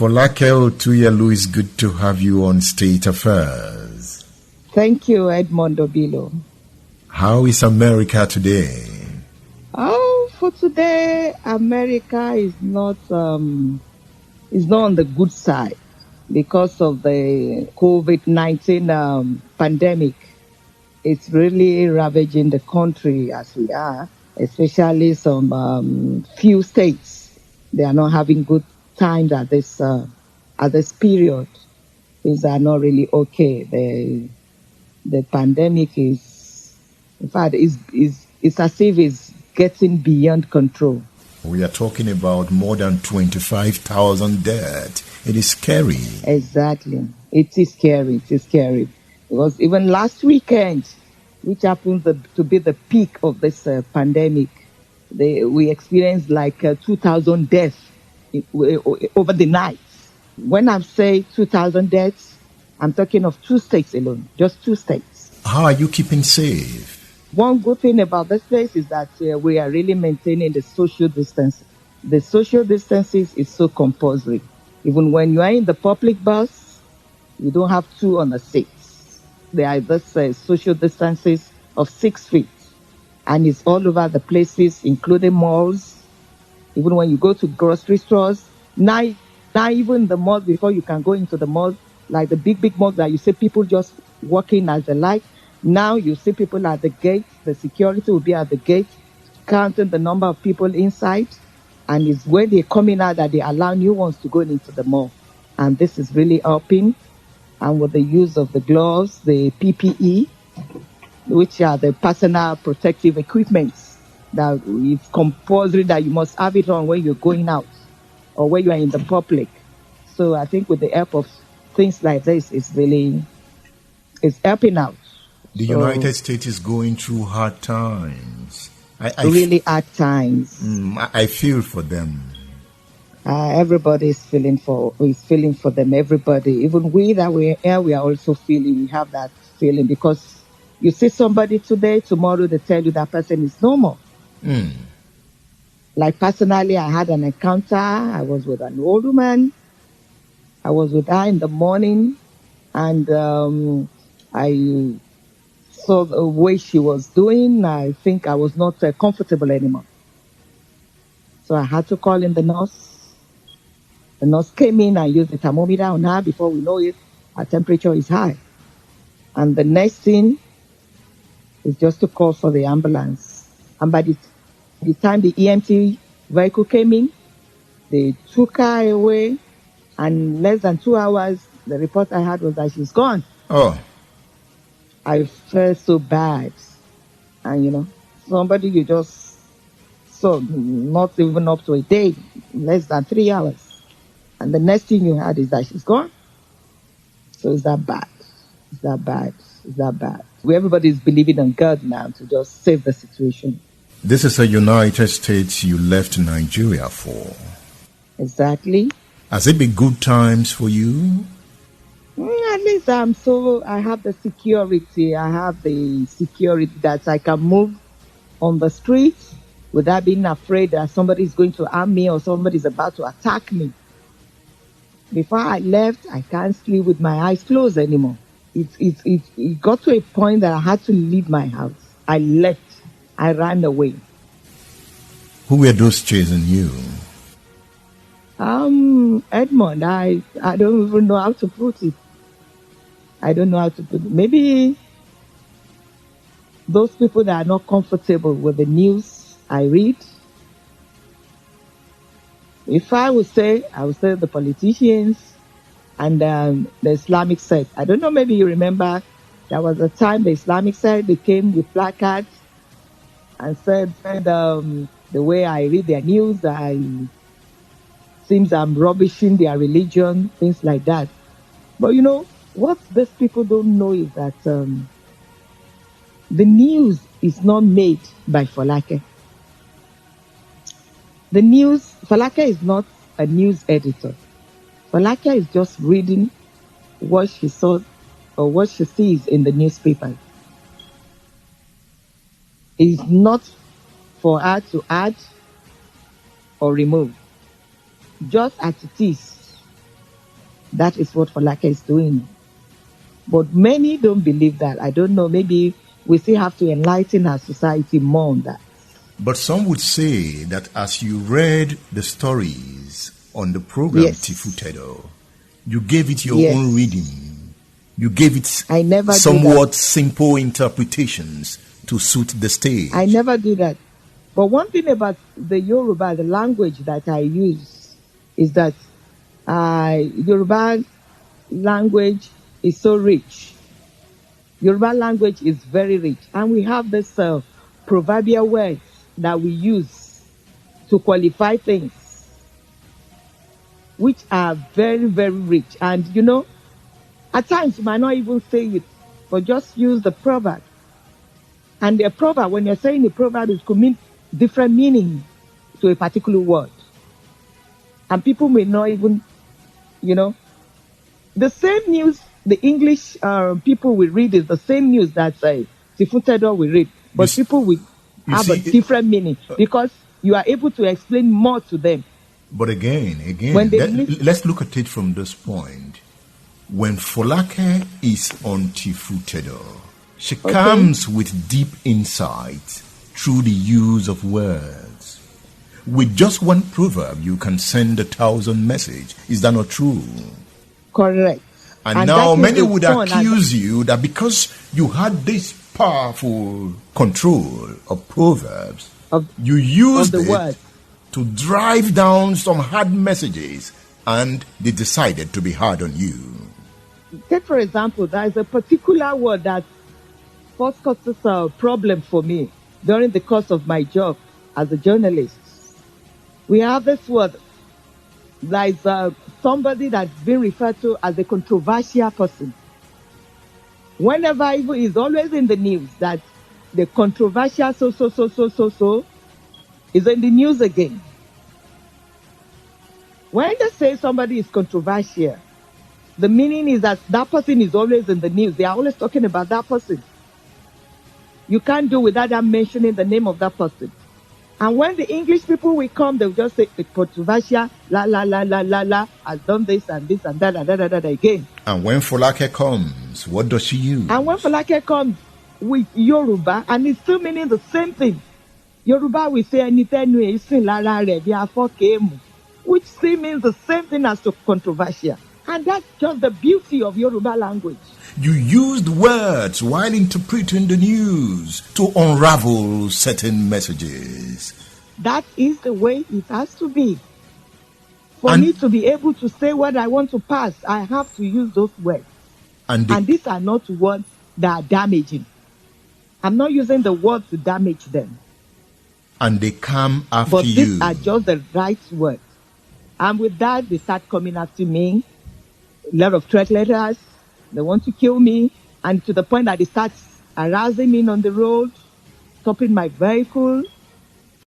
Folake Otuyelu, is good to have you on State Affairs. Thank you, Edmond Obilo. How is America today? Oh, for today, America is not on the good side because of the COVID-19 pandemic. It's really ravaging the country as we are, especially some few states. They are not having good times at this period. Things are not really okay. The pandemic is, in fact, it's as if it's getting beyond control. We are talking about more than 25,000 dead. It is scary. Exactly. It is scary. It is scary. Because even last weekend, which happened to be the peak of this pandemic, we experienced like 2,000 deaths over the night. When I say 2,000 deaths, I'm talking of 2 states alone, just 2 states. How are you keeping safe? One good thing about this place is that we are really maintaining the social distance. The social distances is so compulsory. Even when you are in the public bus, you don't have 2 on the seats. There are this social distances of 6 feet. And it's all over the places, including malls. Even when you go to grocery stores, now even the malls, before you can go into the malls, like the big malls that you see people just walking as they like. Now you see people at the gate, the security will be at the gate, counting the number of people inside. And it's when they're coming out that they allow new ones to go into the mall. And this is really helping. And with the use of the gloves, the PPE, which are the personal protective equipments, that it's compulsory that you must have it on when you're going out or when you are in the public. So I think with the help of things like this, it's helping out. The United States is going through hard times. Really hard times. I feel for them. Everybody is feeling for them. Everybody, even we that we're here, we are also feeling. We have that feeling because you see somebody today, tomorrow they tell you that person is normal. Like personally, I had an encounter. I was with an old woman. I was with her in the morning, and I saw the way she was doing. I think I was not comfortable anymore. So I had to call in the nurse. The nurse came in and used the thermometer on her. Before we know it, her temperature is high. And the next thing is just to call for the ambulance. And by the time the EMT vehicle came in, they took her away. And less than 2 hours, the report I had was that she's gone. Oh. I felt so bad. And, somebody you just saw, not even up to a day, less than 3 hours. And the next thing you had is that she's gone. So it's that bad. It's that bad. It's that bad. Everybody's believing on God now to just save the situation. This is a United States you left Nigeria for. Exactly. Has it been good times for you? At least I have the security. I have the security that I can move on the street without being afraid that somebody is going to harm me or somebody is about to attack me. Before I left, I can't sleep with my eyes closed anymore. It got to a point that I had to leave my house. I left. I ran away. Who were those chasing you? Edmond, I don't even know how to put it. I don't know how to put it. Maybe those people that are not comfortable with the news I read. If I would say the politicians and the Islamic sect. I don't know, maybe you remember there was a time the Islamic sect, they came with placards and said the way I read their news, seems I'm rubbishing their religion, things like that. But what these people don't know is that the news is not made by Folake. Folake is not a news editor. Folake is just reading what she saw or what she sees in the newspaper. It's not for her to add or remove. Just as it is, That is what Folake is doing. But many don't believe that. I don't know. Maybe we still have to enlighten our society more on that. But some would say that as you read the stories on the program, Yes. Tifuntedo, you gave it your Yes. own reading. You gave it I never do somewhat simple interpretations to suit the stage. I never do that. But one thing about the Yoruba, the language that I use, is that Yoruba language is so rich. Yoruba language is very rich. And we have this proverbial words that we use to qualify things, which are very, very rich. And, you know, at times you might not even say it, but just use the proverb. And the proverb, when you're saying the proverb, it could mean different meaning to a particular word. And people may not even, you know, the same news the English people will read is the same news that Tifuntedo will read. But people will have a different meaning because you are able to explain more to them. But again, let's look at it from this point. When Folake is on Tifuntedo, she comes with deep insight through the use of words. With just one proverb, you can send 1,000 messages. Is that not true? Correct. And now many would accuse you that because you had this powerful control of proverbs, you used it to drive down some hard messages, and they decided to be hard on you. Take, for example, there is a particular word that first causes a problem for me during the course of my job as a journalist. We have this word, like somebody that's been referred to as a controversial person. Whenever is always in the news that the controversial so is in the news again. When they say somebody is controversial, the meaning is that that person is always in the news. They are always talking about that person. You can't do without them mentioning the name of that person. And when the English people will come, they'll just say, the controversial, has done this and this and that and that again. And when Folake comes, what does she use? And when Folake comes with Yoruba, and it's still meaning the same thing. Yoruba will say, which still means the same thing as to controversial. And that's just the beauty of Yoruba language. You used words while interpreting the news to unravel certain messages. That is the way it has to be. For me to be able to say what I want to pass, I have to use those words. And these are not words that are damaging. I'm not using the words to damage them. And they come after you. But these are just the right words. And with that, they start coming after me. A lot of threat letters. They want to kill me, and to the point that they start harassing me on the road, stopping my vehicle,